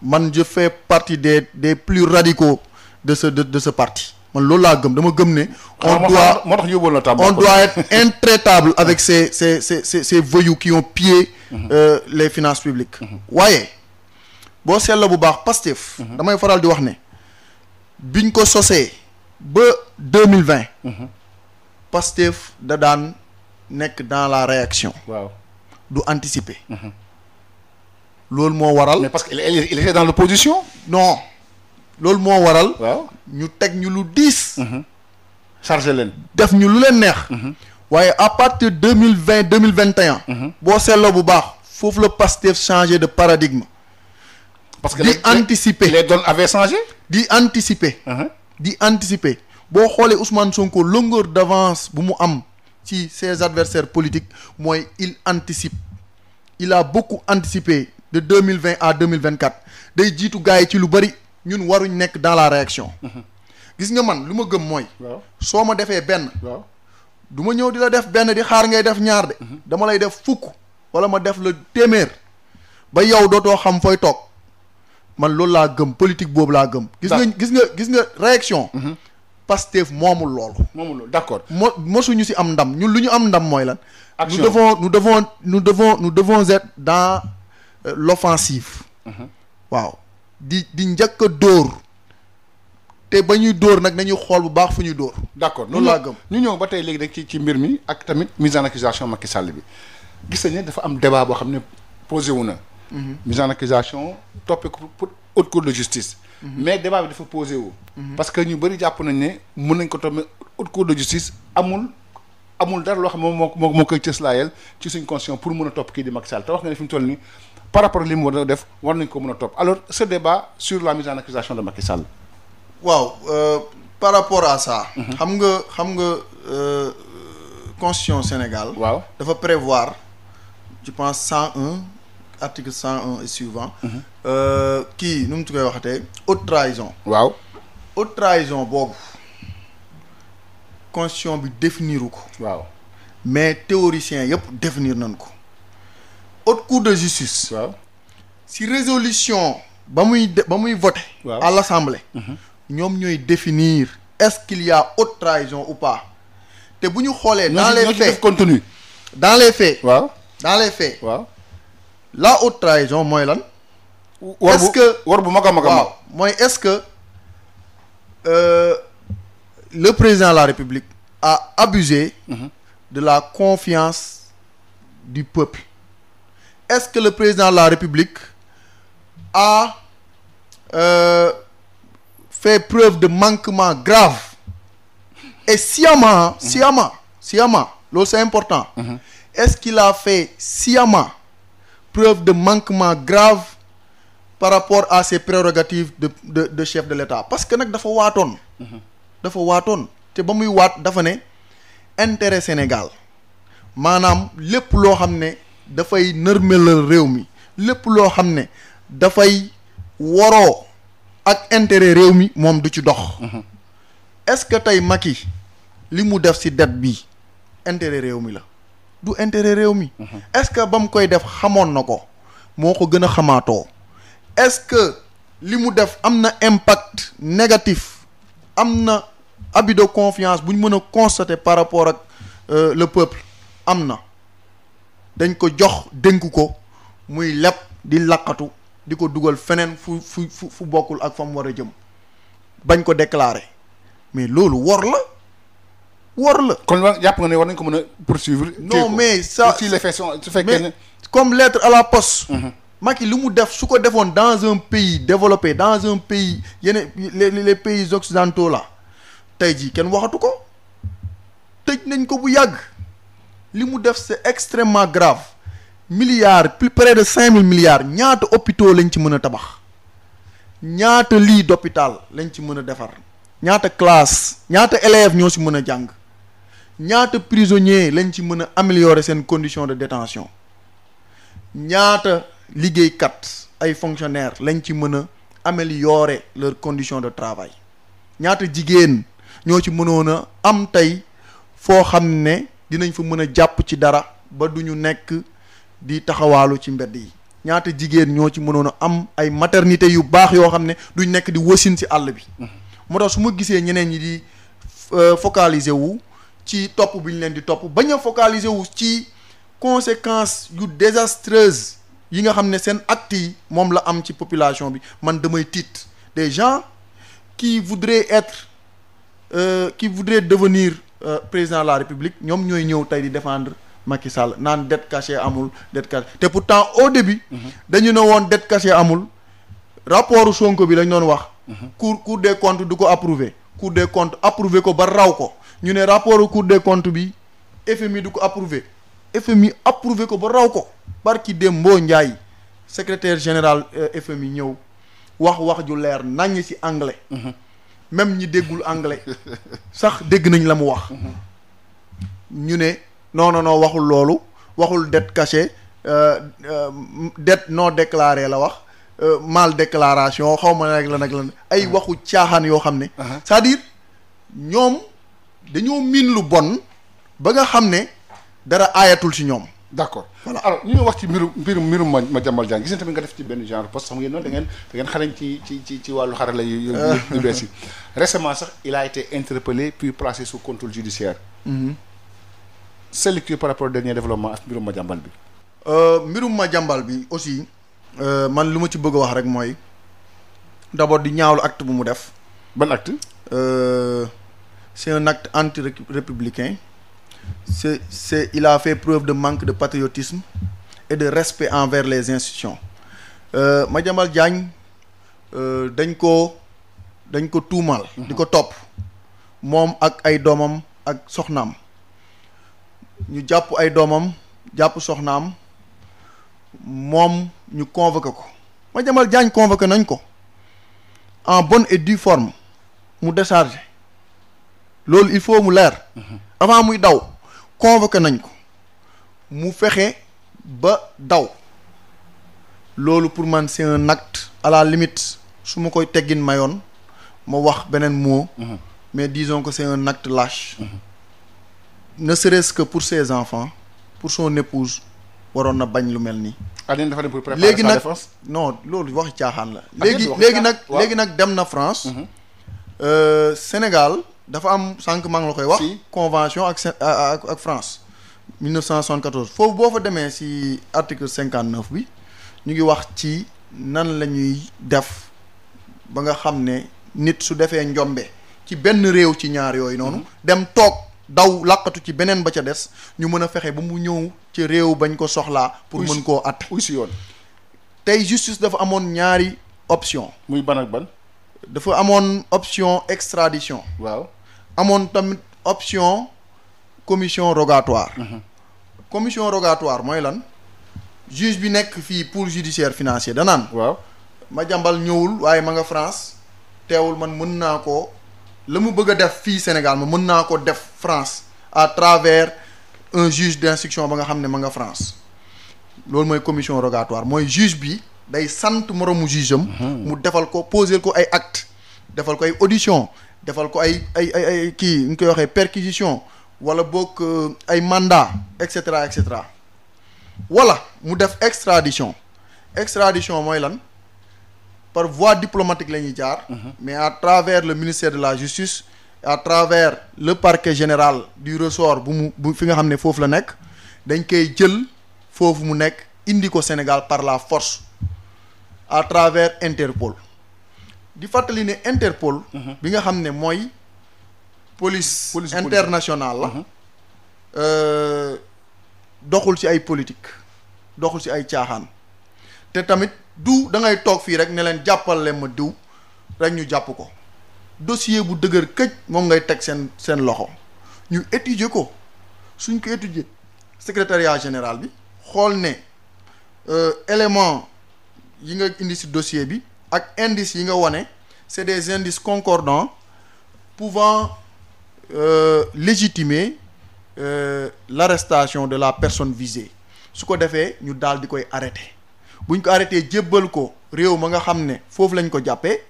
man je fais partie des plus radicaux de ce parti. man loolu laa gëm dama gëm ne. on doit être intraitable avec ces voyous qui ont pillé les finances publiques. waaye boo seetla bu baax Pastef. damay faral di wax ne. biñ ko sosee ba 2020 Pastef da daan nekk dans la réaction. waaw du anticiper. loolu moo waral. mais parce que il était dans l'opposition. non loolu moo waral. waaw ñu teg ñu lu diis. chargé leen. def ñu lu leen neex. waaye à partir 2021. boo seetloo bu baax foofu la Pastef changé de paradigme. parce que di anticiper les donnes avaient changé. di anticiper. boo xoolee Ousmane Sonko longueur d'avance bu mu am ci ses adversaires politiques mooy il anticipe il a beaucoup anticipé de 2020 à 2024 day jiitu gars yi ci lu bari ñun waruñ nekk dans la réaction. gis nga man lu ma gëm mooy. soo ma defee benn. du ma ñëw di la def benn di xaar ngay def ñaar de. dama lay def fukk wala ma def la téeméer ba yow dootoo xam fooy toog. man loolu laa gëm politique boobu laa gëm. gis nga réaction. Pastef moomul loolu. d'accord. mosuñu ci am ndam ñun lu ñu am ndam mooy lan. action nous devons être dans l'offensive. waaw di njëkk a dóor te ba ñuy dóor nag nañuy xool bu baax fu ñuy dóor. d'accord loolu laa gëm. ñu ñëw ba tey léegi rek ci mbir mi ak tamit mise en accusation Macky Sall bi gis nañ ne dafa am débat boo xam ne posé wu na. mise en accusation toppee ko pour haute cour de justice. mais débat bi dafa posé wu. parce que ñu bëri jàpp nañ ne mën nañ ko toppee haute cour de justice amul dara loo xam ne moo koy cëslaayal ci suñ constitution pour mën a topp kii di Macky Sall te wax nga ne fi mu toll nii par rapport li mu war a def war nañ ko mën a topp alors ce débat sur la mise en accusation de Macky Sall. waaw par rapport à ça. xam nga constitution Sénégal. waaw dafa prévoir je pense 101 article 101 et suivant. kii nu mu koy waxatee haute trahison. waaw haute trahison boobu constitution bi définiru ko. waaw mais théoriciens yëpp définir nañ ko. haute cour de justice. waaw si résolution ba muy voté. waaw à l'assemblée. ñoom ñooy définir est-ce qu'il y a haute trahison ou pas te bu ñu xoolee. dans les faits contenu. dans les faits. waaw dans les faits. waaw la haute trahison mooy lan. est-ce que war bu mag a mag a mag. waaw mooy est-ce que le président de la République a abusé de la confiance du peuple. Est-ce que le président de la République a fait preuve de manquement grave et sciemment loolu c'est important. Est-ce qu'il a fait sciemment preuve de manquement grave par rapport à ses prérogatives de chef de l'État parce que nag dafa waatoon te ba muy waat dafa ne intérêt Sénégal maanaam lépp loo xam ne dafay nërmelal réew mi lépp loo xam ne dafay waroo ak intérêt réew mi moom du ci dox. est-ce que tey Macky li mu def ci dette bi intérêt réew mi la du intérêt réew mi. est-ce que ba mu koy def xamoon na ko moo ko gën a xamaatoo. est-ce que li mu def am na impact négatif am na abus de confiance bu ñu mën a constater par rapport ak le peuple am na dañ ko jox dénk ko muy leb di laqatu di ko dugal feneen fu bokkul ak fa mu war a jëm bañ ko déclarer mais loolu wor la. kon jàpp nga ne war nañ ko mën a poursuivre. non mais ça si les faits sont su fekkee ne comme lettre à la poste. Macky li mu def su ko defoon dans un pays développé dans un pays yeneen les pays occidentaux là tey jii kenn waxatu ko tëj nañ ko bu yàgg li mu def c'est extrêmement grave milliards plus près de 5000 milliards ñaata hôpitaux lañ ci mën a tabax ñaata lits d'hôpital lañ ci mën a defar ñaata classe ñaata élèves ñoo ci mën a jàng ñaata prisonniers lañ ci mën a améliorer seen conditions de détention ñaata liggéeykat ay fonctionnaires lañ ci mën a améliorer leurs conditions de travail ñaata jigéen ñoo ci mënoon a am tey foo xam ne dinañ fa mën a jàpp ci dara ba du ñu nekk di taxawaalu ci mbedd yi ñaata jigéen ñoo ci mënoon a am ay maternité yu baax yoo xam ne duñ nekk di wasin ci àll bi. moo tax su ma gisee ñeneen ñi di focaliser wu ci topp bi ñu leen di topp bañ a focaliser wu ci conséquences yu désastreuses yi nga xam ne seen actes yi moom la am ci population bi man damay tiit des gens qui voudraient devenir président de la République ñoom ñooy ñëw tey di défendre Macky Sall naan dette cachée amul dette cachée te pourtant au début dañu ne woon dette cachée amul rapport Sonko bi lañ doon wax cour des comptes du ko approuvé cour des comptes approuvé ko ba raw ko ñu ne rapport cour des comptes bi FMI du ko approuvé FMI approuvé ko ba raw ko barki Dembo Ndiaye secrétaire général FMI ñëw wax ju leer naññ ci anglais même ñi déggul anglais sax dégg nañ la mu wax ñu ne non waxul loolu waxul dette cachée dette non déclarée la wax mal déclaration xaw ma nag la ay waxu caaxaan yoo xam ne c'est-à-dire ñoom dañoo miin lu bon ba nga xam ne dara aayatul ci ñoom. d'accord voilà alors ñu ngi wax ci mbirum Madiambal Diagne gis nañ tamit nga def ci benn genre poste xam ngeen noonu da ngeen xarañ ci wàllu xarala yu bees yi récemment sax il a été interpellé puis placé sous contrôle judiciaire. sa lecture par rapport au dernier développement ak mbirum Madiambal bi. mbirum Madiambal bi aussi man lu ma ci bëgg a wax rek mooy d'abord di ñaawlu acte bu mu def ban acte. C'est un acte anti-républicain. Il a fait preuve de manque de patriotisme et de respect envers les institutions. Madiambal Diagne dañ ko tuumaal. di ko topp moom ak ay doomam ak soxnaam ñu jàpp ay doomam jàpp soxnaam moom ñu convoqué ko Madiambal Diagne convoqué nañ ko en bonne et due forme mu déchargé loolu il faut mu leer. avant muy daw convoqué nañ ko mu fexe ba daw loolu pour man c'est un acte à la limite su ma koy teggin mayoon ma wax beneen mot. mais disons que c'est un acte lâche. ne serait-ce que pour ses enfants pour son épouse waroon na bañ lu mel nii. dafa dem pour préparer sa défense. non loolu waxi caaxaan la. léegi nag dem na France. Sénégal dafa am sànq maa ngi la koy wax. convention ak France. 1974 foofu boo fa demee ci article 59 bi ñu ngi wax ci nan la ñuy def ba nga xam ne nit su defee njombe ci benn réew ci ñaar yooyu noonu. dem toog daw làqatu ci beneen ba ca des ñu mën a fexe ba mu ñëw ci réew bañ ko soxlaa. pour mën koo at. si yoon. tey justice dafa amoon ñaari option muy ban ak ban. dafa amoon option extradition. waaw amoon tamit option commission rogatoire. commission rogatoire mooy lan juge bi nekk fii pour judiciaire financier danaan. waaw Madiambal ñëwul waaye ma nga France teewul man mën naa ko la mu bëgg a def fii Sénégal ma mën naa ko def France à travers un juge d'instruction ba nga xam ne ma nga France loolu mooy commission rogatoire mooy juge bi day sant moromu juge am. mu defal ko poser ko ay acte defal ko ay audition defal ko ay kii ñu koy waxee perquisition wala boog ay mandat et cetera et cetera wala mu def extradition mooy lan par voie diplomatique la ñuy jaar. mais à travers le ministère de la justice à travers le parquet général du ressort bu fi nga xam ne foofu la nekk dañ koy jël foofu mu nekk indi ko Sénégal par la force à travers Interpol di fàttali ne Interpol. bi nga xam ne mooy police internationale la. doxul ci ay politique doxul ci ay caaxaan te tamit du da ngay toog fii rek ne leen jàppal leen ma diw rek ñu jàpp ko dossier bu dëgër këj moom ngay teg seen loxo ñu étudier ko suñ ko étudier secrétariat général bi xool ne élément yi nga indi ci dossier bi ak indices yi nga wane c'est des indices concordants pouvant légitimer l'arrestation de la personne visée su ko defee ñu daal di koy arrêter buñ ko arrêté jébbal ko réew ma nga xam ne foofu lañ ko jàppee.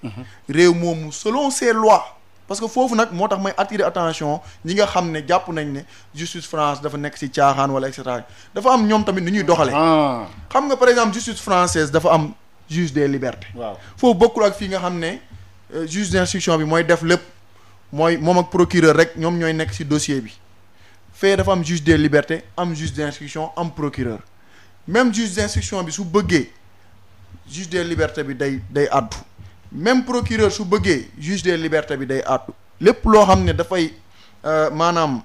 réew moomu selon ces lois parce que foofu nag moo tax may attirer attention ñi nga xam ne jàpp nañ ne justice France dafa nekk ci caaxaan wala et cetera dafa am ñoom tamit ni ñuy doxale xam nga par exemple justice française dafa am juge des libertés. waaw foofu bokkul ak fii nga xam ne juge d'instruction bi mooy def lépp mooy moom ak procureur rek ñoom ñooy nekk ci dossier bi. fee dafa am juge des libertés am juge d'instruction am procureur même juge d'instruction bi su bëggee juge des libertés bi day àddu même procureur su bëggee juge des libertés bi day àddu lépp loo xam ne dafay maanaam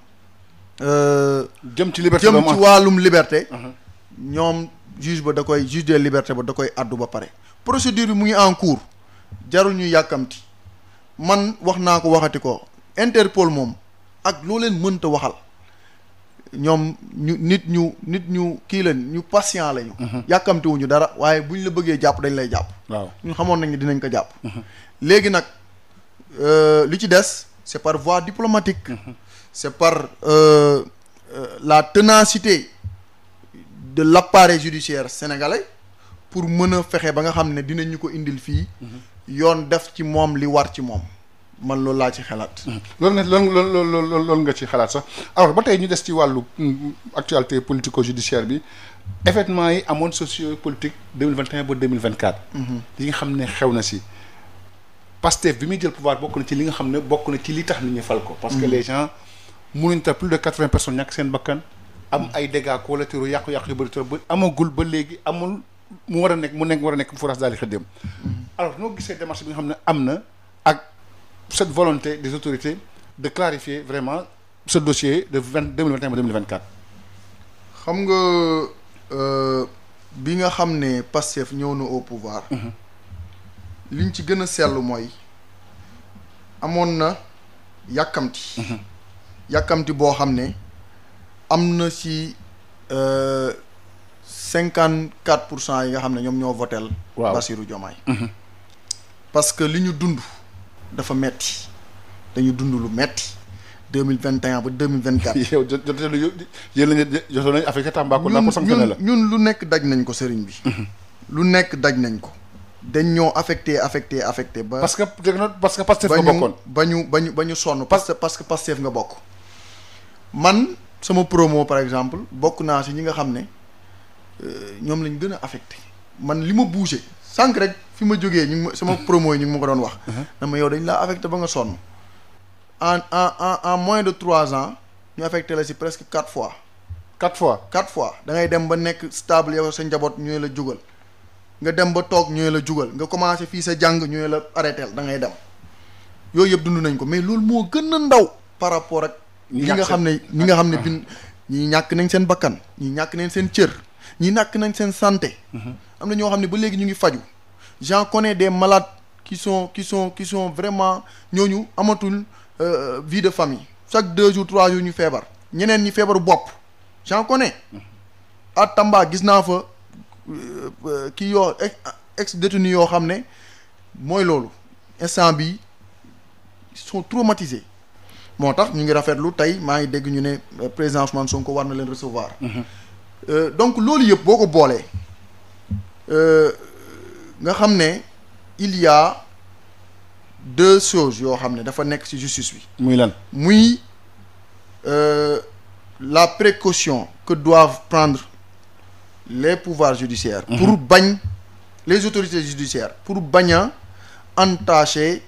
jëm ci liberté jëm ci wàllum liberté ñoom juge des libertés ba da koy àddu ba pare procédure bi mu ngi en cours jarul ñu yàkkamti man wax naa ko waxati ko Interpol moom ak loo leen mënta waxal ñoom nit ñu kii leen ñu patient lañu. yàkkamtiwuñu dara waaye buñ la bëggee jàpp dañ lay jàpp. waaw ñun xamoon nañ ne dinañ ko jàpp. léegi nag li ci des c'est par voie diplomatique. c'est par la ténacité de l'appareil judiciaire sénégalais pour mën a fexe ba nga xam ne dinañ ñu ko indil fii. yoon def ci moom li war ci moom. man loolu laa ci xalaat. loolu nga ci xalaat sax alors ba tey ñu des ci wàllu actualité politico-judiciaire bi événements yi amoon socio-politique 2021 ba 2024. li nga xam ne xew na si Pastef bi muy jël pouvoir bokk na ci li nga xam ne bokk na ci li tax nit ñi fal ko. parce que les gens mënuñ ta plus de 80 personnes ñàkk seen bakkan. am ay dégâts collatéraux yàqu-yàqu yu bëri te ba amagul ba léegi amul mu war a nekk forage daal di xëddeem. alors noo gisee démarche bi nga xam ne am na ak. cette volonté des autorités de clarifier vraiment ce dossier de 2021-2024. xam nga bi nga xam ne Pastef ñëw na au pouvoir. liñ ci gën a seetlu mooy amoon na yàkkamti. yàkkamti boo xam ne am na ci 54% yi nga xam ne ñoom ñoo votel Bassirou Diomaye. parce que li ñu dund dafa metti dañu dund lu metti 2021 ba 2024. yow jotoon nañu affecté Tambacounda pour sanctionner la. ñun lu nekk daj nañ ko sëriñ bi. lu nekk daj nañ ko. dañ ñoo affecté ba. parce que Pastef nga bokkoon. ba ñu sonn parce que Pastef nga bokk. man sama promo par exemple bokk naa si ñi nga xam ne ñoom lañ gën a affecté man li ma bougé sànq rek fi ma jógee sama promo yi ñu ngi ma ko doon wax. na ma yow dañ laa affecté ba nga sonn. en moins de 3 ans ñu affecté la si presque 4 fois. 4 fois da ngay dem ba nekk stable yow sa njaboot ñooy la jugal. nga dem ba toog ñooy la jugal nga commencé fii sa jàng ñooy la arrêté da ngay dem yooyu yëpp dund nañ ko mais loolu moo gën a ndaw par rapport ak ñi nga xam ne ñi ñàkk nañ seen bakkan ñi ñàkk nañ seen cër ñi ñàkk nañ seen santé. am na ñoo xam ne ba léegi ñu ngi faju j'en connais des malades qui sont vraiment ñooñu amatul vie de famille chaque 2 jours 3 jours ñu feebar ñeneen ñi feebaru bopp j'en connais à Tamba gis naa fa kii yoo ex détenu yoo xam ne mooy loolu instant bi ils sont traumatisés moo tax ñu ngi rafetlu tey maa ngi dégg ñu ne président Ousmane Sonko war na leen recevoir. Donc loolu yëpp boo ko boolee nga xam ne il y a 2 choses yoo xam ne dafa nekk ci justice bi. muy lan muy la précaution que doivent prendre les pouvoirs judiciaires. pour bañ les autorités judiciaires pour bañ a entacher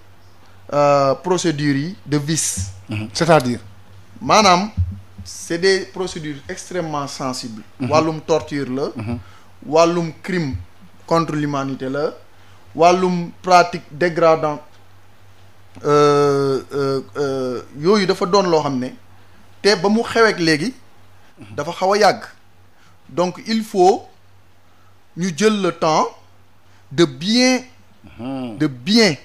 procédures yi de vice. c'est-à-dire. maanaam c'est des procédures extrêmement sensibles. wàllum torture la. wàllum crime contre l'humanité la. wàllum pratique dégradante yooyu dafa doon loo xam ne te ba mu xeweek léegi dafa xaw a yàgg. donc il faut ñu jël le temps de bien.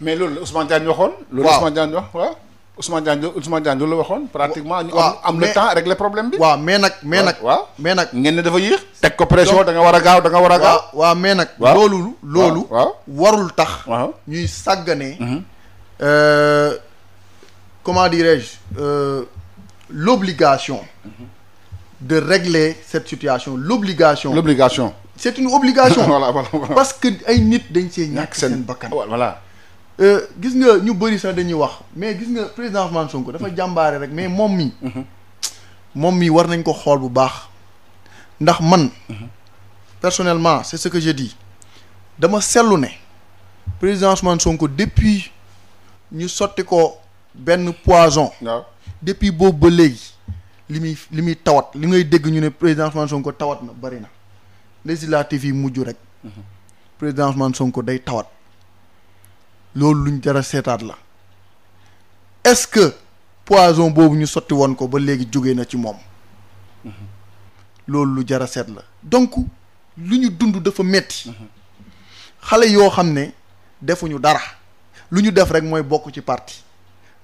mais loolu la Ousmane Diagne waxoon. loolu Ousmane Diagne wax waaw. Ousmane Diagne loolu la waxoon. pratiquement ñu am le temps régler problème bi. waaw mais nag. waaw mais nag. ngeen ne dafa yéex. teg ko pression da nga war a gaaw waaw mais nag. loolu. warul tax. ñuy sàggane. comment dirais-je l'obligation. de régler cette situation l'obligation c'est une obligation. voilà. parce que ay nit dañ see ñàkk seen bakkan. voilà. gis nga ñu bëri sax dañuy wax mais gis nga président Ousmane Sonko dafa jàmbaare rek mais moom mi war nañ ko xool bu baax ndax man personnellement c'est ce que je dis dama seetlu ne président Ousmane Sonko depuis ñu sotti ko benn poison. depuis boobu ba léegi. li muy tawat li ngay dégg ñu ne président Ousmane Sonko tawat na bari na législative yi mujj rek président Ousmane Sonko day tawat loolu luñ jar a seetaat la est-ce que poison boobu ñu sotti woon ko ba léegi jógee na ci moom loolu lu jar a seet la donc lu ñu dund dafa metti xale yoo xam ne defuñu dara lu ñu def rek mooy bokk ci parti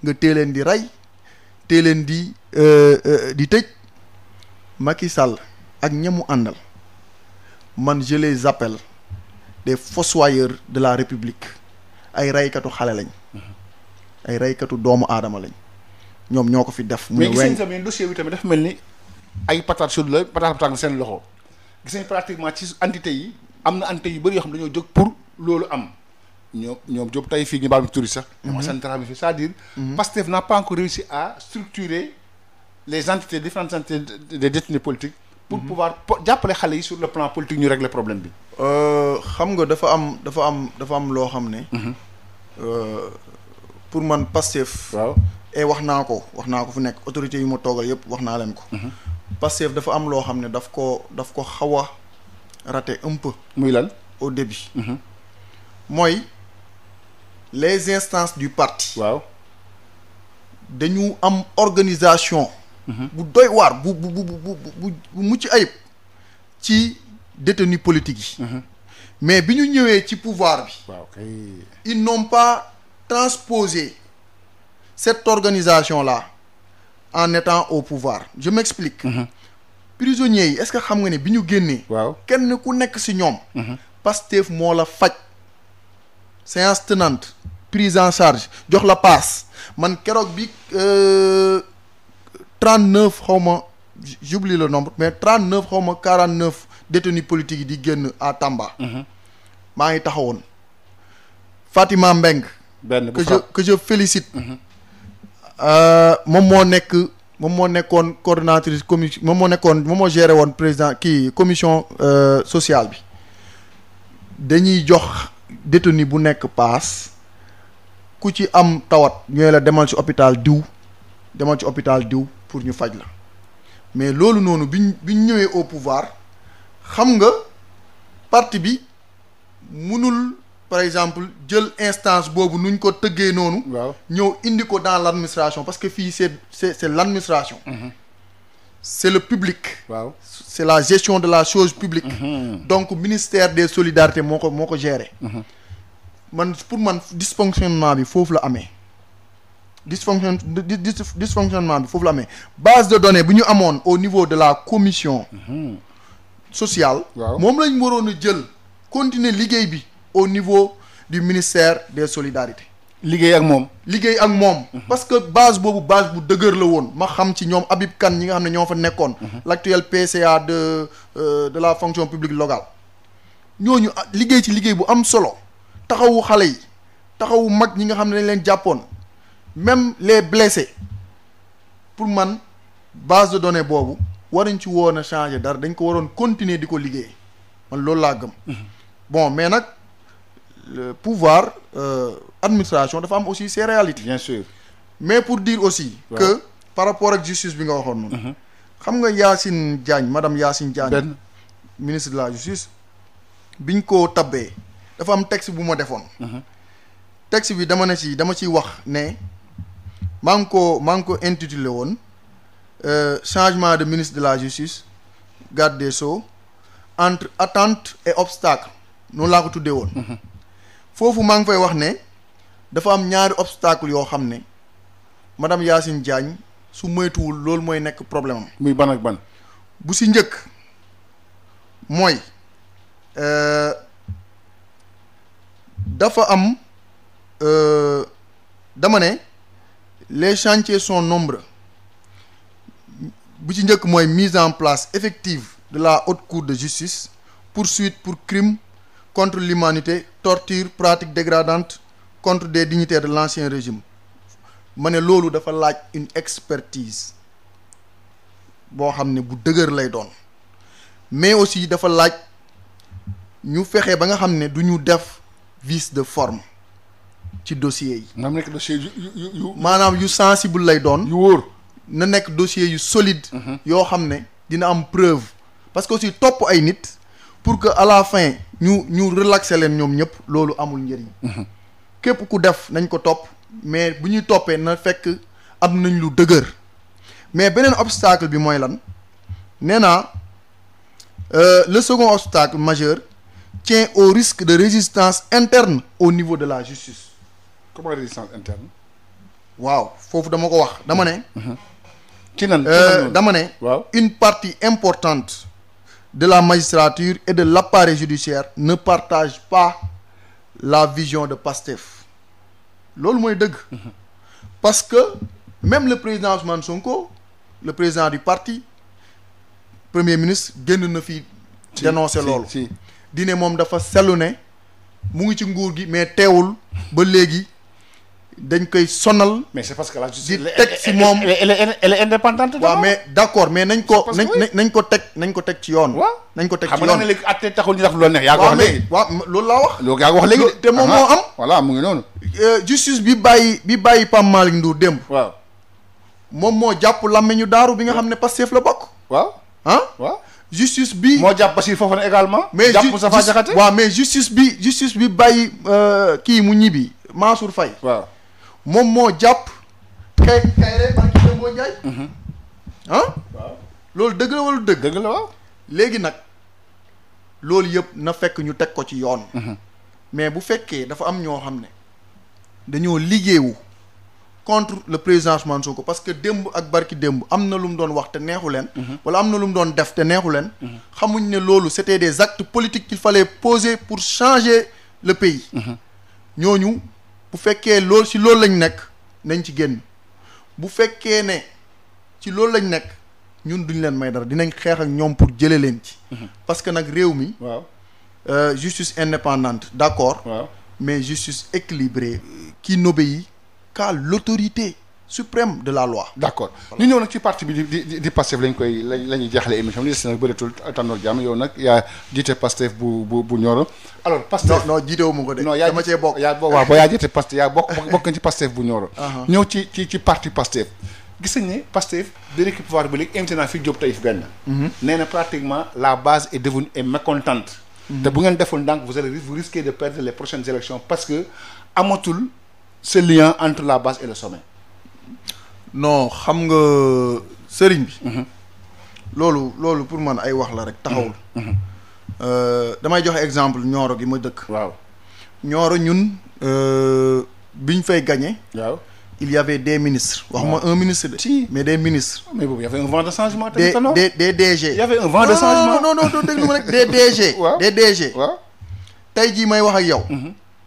nga téeleen di rey téeleen di tëj Macky Sall ak ñamu àndal man je les appelle des fossoyeurs de la République ay reykatu xale lañ ay reykatu doomu aadama lañ ñoom ñoo ko fi def. mais gis nañ tamit dossier bi tamit dafa mel ni ay patate chaude la patate tàng seen loxo gis nañ pratiquement ci entité yi am na entité yu bëri yoo xam dañoo jóg pour loolu am ñoom Diop tey fii ñu baal ma touriste sax. ñoom Assane Dramé fi c'est-à-dire. Pastef n'a pas encore réussi à structurer les entités différentes entités des détenus politiques. pour pouvoir jàppale xale yi sur le plan politique ñu régler problème bi. xam nga dafa am loo xam ne. pour man Pastef. waaw et wax naa ko fu nekk autorités yi ma toogal yëpp wax naa leen ko. Pastef dafa am loo xam ne daf ko xaw a raté un peu. muy lan au début. mooy les instances du parti. waaw dañu am organisation. bu doy waar bu mucc ayib ci détenus politiques yi. mais bi ñu ñëwee ci pouvoir bi. waaw kay. ils n'ont pas transposé cette organisation-là en étant au pouvoir je m'explique. prisonniers yi est-ce que xam nga ne bi ñu génnee. waaw kenn ku nekk ci ñoom. Pastef moo la faj. séance tenante prise en charge jox la passe man keroog bi 39 xaw ma j'oublie le nombre mais 39 xaw ma 49 détenus politiques yi di génn à Tamba. maa ngi taxawoon Fatima Mbeng benn que je félicite. moom moo nekkoon coordonnatrice commission moom moo géré woon président kii commission sociale bi dañuy jox détenu bu nekk paas ku ci am tawat ñooy la demal ci hôpital diw pour ñu faj la mais loolu noonu biñ ñëwee au pouvoir xam nga parti bi mënul par exemple jël instance boobu nuñ ko tëggee noonu. waaw ñëw indi ko dans l'administration parce que fii c'est l'administration. C'est le public. waaw c'est la gestion de la chose publique. donc ministère des solidarités moo ko gérer. pour man dysfonctionnement bi foofu la amee. dysfonctionnement bi foofu la amee base de données bu ñu amoon au niveau de la commission. sociale. waaw moom lañ waroon a jël continuer liggéey bi au niveau du ministère des solidarités. liggéey ak moom. parce que base boobu base bu dëgër la woon ma xam ci ñoom Habib Kane ñi nga xam ne ñoo fa nekkoon. l'actuel PCA de la fonction publique locale. ñooñu liggéey ci liggéey bu am solo taxawu xale yi taxawu mag ñi nga xam ne dañ leen jàppoon même les blessés pour man base de données boobu waruñ ci woon a changer dara dañ ko waroon continuer di ko liggéey man loolu laa gëm. bon mais nag le pouvoir administration dafa am aussi ses réalités. bien sûr mais pour dire aussi. Ouais. Que par rapport ak justice bi nga waxoon noonu. xam nga Yacine Diagne madame Yacine Diagne. ministre de la justice. biñ ko tabbee dafa am texte bu ma defoon. texte bi dama ciy wax ne maa ngi ko intitulé woon changement de ministre de la justice garde des sceaux entre attente et obstacle noonu laa ko tuddee woon. foofu maa ngi fay wax ne dafa am ñaari obstacle yoo xam ne madame Yacine Diagne su moytuwul loolu mooy nekk problème am. muy ban ak ban. bu si njëkk mooy dafa am dama ne les chantiers sont nombreux bu ci njëkk mooy mise en place effective de la haute cour de justice poursuite pour crime contre l'humanité torture pratique dégradante contre des dignitaires de l'ancien régime ma ne loolu dafa laaj une expertise boo xam ne bu dëgër lay doon mais aussi dafa laaj ñu fexe ba nga xam ne du ñu def vice de forme ci dossiers yi. na nekk dossier yu maanaam yu sensible lay doon. yu wóor na nekk dossier yu solide. yoo xam ne dina am preuve parce que aussi topp ay nit pour que à la fin ñu relaxer leen ñoom ñëpp loolu amul njëriñ. képp ku def nañ ko topp mais bu ñuy toppee na fekk am nañ lu dëgër mais beneen obstacle bi mooy lan nee naa le second obstacle majeur tient au risque de résistance interne au niveau de la justice. comment résistance interne. waaw foofu dama ko wax dama ne. ci nan dama ne. waaw une partie importante de la magistrature et de l'appareil judiciaire ne partage pas la vision de Pastef loolu mooy dëgg. parce que même le président Ousmane Sonko le président du parti premier ministre génn na fi dénoncer loolu. di ne moom dafa sellu ne mu ngi ci nguur gi mais teewul ba léegi dañ koy sonal. mais c'est parce que la justice di teg ci moom elle est indépendante. waaw mais d'accord mais nañ ko nañ ko teg ci yoon. waaw nañ ko teg ci xam yoon nga ne léegi atte taxul ñu def lu la neex. yaa ko wax léegi waaw loolu laa wax. loolu yaa ko wax léegi te moom moo am. voilà mu ngi noonu. justice bi bàyyi Pape Malick Ndour démb. waaw moom moo jàpp làmmiñu daaru bi nga xam ne Pastef la bokk. waaw waaw. justice bi moo jàpp Bassirou Fofana également. mais jàpp Moustapha Diakhaté. waaw mais justice bi bàyyi kii mu ñibbi Mansour Faye. waaw moom moo jàpp Kairé barki Dembo Ndiaye. ah. waaw loolu dëgg la wala dëgg. dëgg la waaw. léegi nag loolu yëpp na fekk ñu teg ko ci yoon. mais bu fekkee dafa am ñoo xam ne dañoo liggéeyu contre le président Ousmane Sonko parce que démb ak barki démb am na lu mu doon wax te neexu leen. wala am na lu mu doon def te neexu leen. xamuñ ne loolu c'était des actes politiques qu'il fallait poser pour changer le pays. ñooñu bu fekkee loolu ci loolu lañ nekk nañ ci génn bu fekkee ne ci loolu lañ nekk ñun duñ leen may dara dinañ xeex ak ñoom pour jëlee leen ci. parce que nag réew mi. waaw. Justice indépendante d'accord. waaw. mais justice équilibrée qui n'obéit qu'à l'autorité suprême de la loi. d'accord ñu ñëw nag ci parti bi di Pastef lañ koy la ñuy jeexale émission bi li des nag bëreetul Tanor Diam yow nag yaa jiite Pastef bu Nioro alors Pastef non jiitewu ma ko de. non yaa dama cee bokk waaw ba yaa jiite Pastef yaa bokk ci Pastef bu Nioro. ñëw ci parti Pastef gis nañ ne Pastef bi nekk pouvoir bi léegi invité naa fi Diop Taïf benn. nee na pratiquement la base est devenue mécontente. te bu ngeen deful ndànk vous risquez de perdre les prochaines élections parce que amatul ce lien entre la base et le sommet. non xam nga sëriñ bi. loolu pour man ay wax la rek taxawul. damay joxe exemple Nioro gi ma dëkk. waaw Nioro ñun biñ fay gagné. waaw il y avait des ministres. waxuma un ministre de. si mais des ministres. mais boobu y avait un vent de changement. des DG. y avait un vent de changement non déglu ma rek des DG. waaw des DG. waaw tey jii may wax ak yow.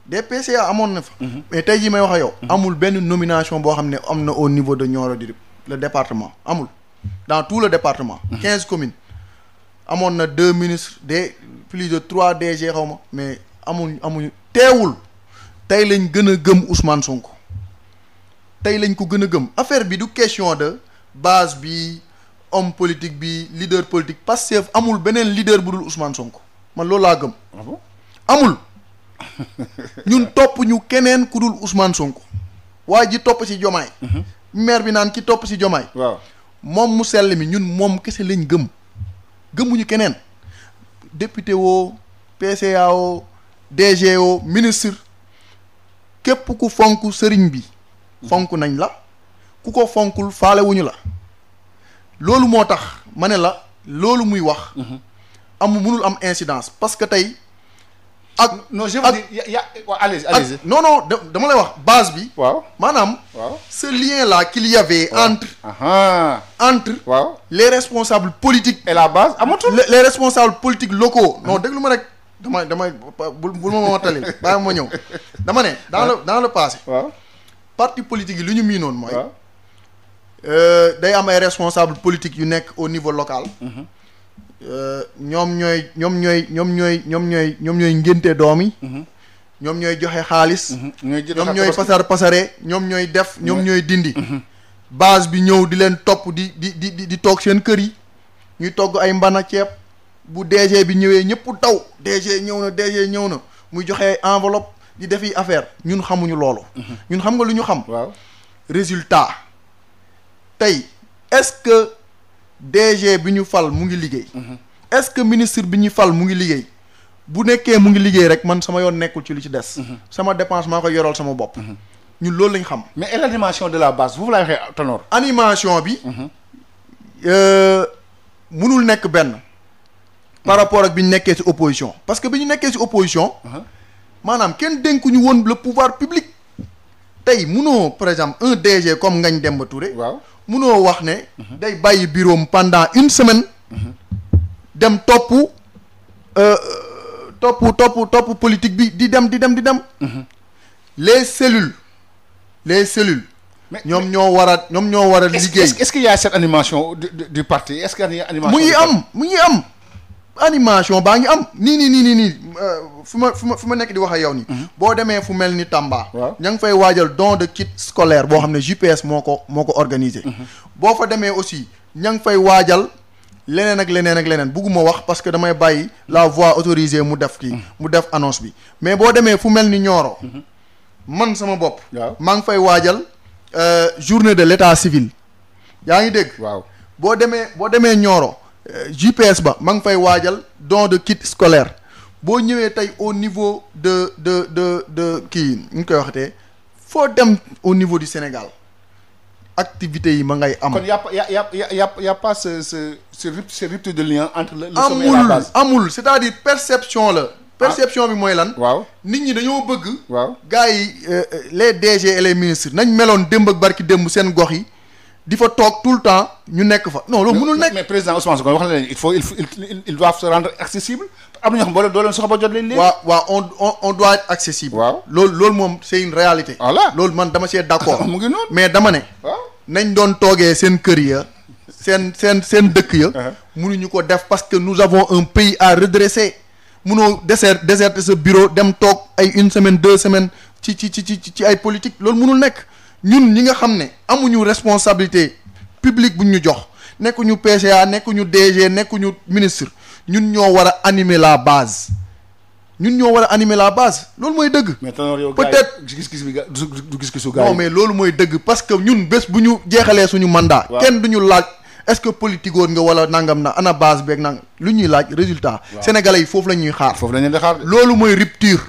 des PCA amoon na fa. mais tey jii may wax ak yow. amul benn nomination boo xam ne am na au niveau de Nioro du le département amul. dans tout le département. 15 communes. amoon na 2 ministres des plus de 3 DG xaw ma mais amuñu teewul tey lañ gën a gëm Ousmane Sonko. tey lañ ko gën a gëm affaire bi du question de base bi homme politique bi leader politique Pastef amul beneen leader bu dul Ousmane Sonko man loolu laa gëm. ah bon amul ñun topp ñu keneen ku dul Ousmane Sonko waa ji topp ci Jomaay. maire bi naan ki topp ci Jomaay. waaw moom mu sell mi ñun moom kese lañ gëm gëmuñu keneen député woo PCA woo DG woo ministre képp ku fonk sëriñ bi. fonk nañ la ku ko fonkul faalewuñu la loolu moo tax ma ne la loolu muy wax mënul am incidence parce que tey ak non je veux dire ya allez-y non dama lay wax base bi waaw maanaam waaw ce lien là qu'il y avait entre waaw les responsables politiques et la base amatul les responsables politiques locaux non déglu ma rek damay bul ma talil bàyyi ma ñëw dama ne dans le passé waaw parti politique yi lu ñu miinoon mooy day am ay responsables politiques yu nekk au niveau local ñoom ñooy ngénte doom yi ñoom ñooy joxe xaalis ñoom ñooy pasare ñoom ñooy def ñoom ñooy dindi base bi ñëw di leen topp di toog seen kër yi ñuy togg ay mbana ceeb bu DG bi ñëwee ñëpp taw DG ñëw na muy joxe enveloppe di defi affaire ñun xamuñu loolu. ñun xam nga lu ñu xam. waaw résultat tey est-ce que DG bi ñu fal mu ngi liggéey. est-ce que ministre bi ñu fal mu ngi liggéey. bu nekkee mu ngi liggéey rek man sama yoon nekkul ci lu ci des. sama dépense maa koy yoral sama bopp. ñun loolu lañ xam. mais et l'animation de la base foofu laay waxee Tanor. animation bi. mënul nekk benn. par rapport ak bi ñu nekkee ci opposition parce que bi ñu nekkee ci opposition. maanaam kenn dénkuñu woon le pouvoir public tey munoo par exemple un DG comme Ngagne Demba Touré. waaw munoo wax ne. day bàyyi bureau am pendant une semaine. dem topp politique bi di dem. les cellules. ñoom ñoo war a liggéey. est-ce qu'il y a cette animation du parti est-ce qu'il y a animation. mu ngi am. animation baa ngi am nii fu ma nekk di wax ak yow nii. boo demee fu mel ni Tamba. waaw ña ngi fay waajal don de kit scolaire boo xam ne JPS moo ko organisé. boo fa demee aussi ña ngi fay waajal leneen ak leneen bugguma wax parce que damay bàyyi la voix autorisée mu def annonce bi mais boo demee fu mel ni Nioro. man sama bopp. waaw maa ngi fay waajal journée de l'état civil. yaa ngi dégg. waaw boo demee Nioro. JPS ba ma ngi fay waajal don de kit scolaire boo ñëwee tey au niveau de kii ñu koy waxatee foo dem au niveau du Sénégal activités yi ma ngay am. kon y a pas ce rupture de lien entre le sommet et la base. amul c'est-à-dire perception la. perception bi mooy lan. waaw nit ñi dañoo bëgg. waaw gars yi les DG et les ministres nañ meloon démb ak barki démb seen gox yi di fa toog tout le temps ñu nekk fa non loolu mënul nekk. mais président Ousmane Sonko wax na leen il doit se rendre accessible am na ñoo xam ne doo leen soxla ba jot leen léegi. waaw on doit être accessible. waaw loolu moom c'est une réalité. voilà loolu man dama see d'accord. mu ngi noonu mais dama ne. waaw nañ doon toogee seen kër ya seen dëkk ya. mënuñu ko def parce que nous avons un pays à redresser. munoo déserter sa bureau dem toog ay une semaine 2 semaines ci ay politique loolu munul nekk ñun ñi nga xam ne amuñu responsabilité publique buñ ñu jox nekkuñu PCA nekkuñu DG nekkuñu ministre ñun ñoo war a animer la base loolu mooy dëgg. mais yow peut-être gis-gis bi du gis-gisu gars yi. non mais loolu mooy dëgg parce que ñun bés bu ñu jeexalee suñu mandat. kenn duñu laaj. est-ce que politique woon nga wala nangam na ana base beeg nangam lu ñuy laaj résultat. sénégalais yi foofu la ñuy xaar. foofu la ñuy xaar loolu mooy rupture.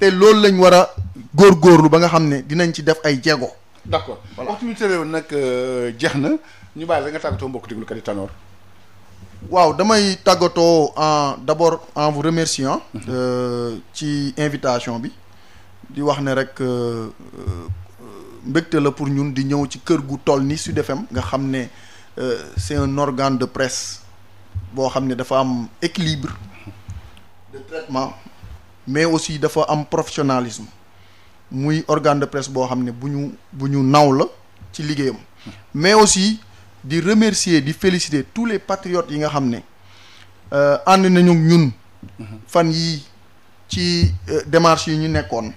te loolu lañ war a góorgóorlu ba nga xam ne dinañ ci def ay jéego. d'accord waxtu bi tëréew nag jeex na ñu bàyyi la nga tàggatoo mbokk déglukat yi Tanor. waaw damay tàggatoo d'abord en vous remerciant. ci invitation bi di wax ne rek mbégte la pour ñun di ñëw ci kër gu toll ni Sud FM nga xam ne. C'est un organe de presse boo xam ne dafa am équilibre de traitement mais aussi dafa am professionnalisme muy organe de presse boo xam ne bu ñu naw la ci liggéeyam mais aussi di remercier di féliciter tous les patriotes yi nga xam ne ànd nañu ñun fan yi ci démarche yi ñu nekkoon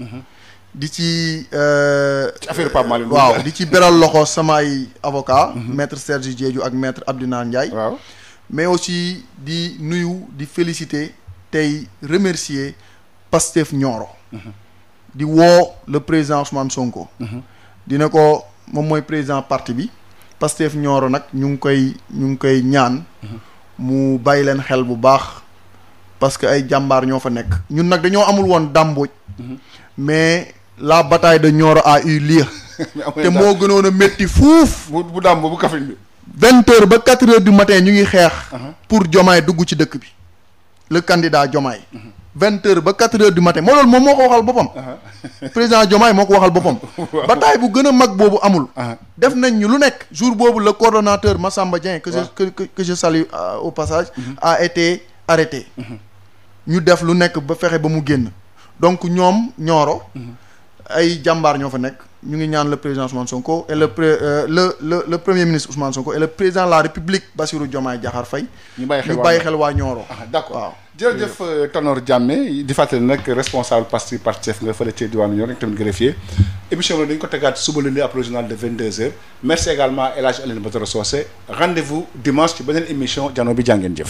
di ci affaire Pape Malick waaw di ci beral loxo samay avocat maître Serge Diédhiou ak maître Abdina Ndiaye waaw mais aussi di nuyu di féliciter tey remercier Pastef Nioro di woo le président Ousmane Sonko dina ko moom mooy président parti bi Pastef Nioro nag ñu ngi koy ñaan mu bàyyi leen xel bu baax parce que ay jàmbaar ñoo fa nekk ñun nag dañoo amul woon dàmbooj mais la bataille de Nioro a eu lieu te moo gënoon a métti fuuf bu dàmb bu Kaffrine bi 20h ba 4h du matin ñu ngi xeex pour Diomaye dugg ci dëkk bi le candidat Diomaye 20h ba 4h du matin moo loolu moom moo ko waxal boppam président Diomaye moo ko waxal boppam bataille bu gën a mag boobu amul def nañ ñu lu nekk jour boobu le coordonnateur Massamba Dieng que je salue au passage a été arrêté ñu def lu nekk ba fexe ba mu génn donc ñoom Nioro ay jàmbaar ñoo fa nekk ñu ngi ñaan le président Ousmane Sonko et le premier ministre Ousmane Sonko et le président de la République Bassirou Diomaye Diakhar Faye ñu bàyyi xel waa Nioro d'accord waaw jërëjëf Tanor Diamé di fàttali nag responsable Pastef nga fële ci diwaanu Nioro tamit greffier émission bi dañ ko tegaat suba lundi après le journal de 22h merci également El Hadj Aline Badara Socé rendez-vous dimanche ci beneen émission Jano bi jàngeen jëf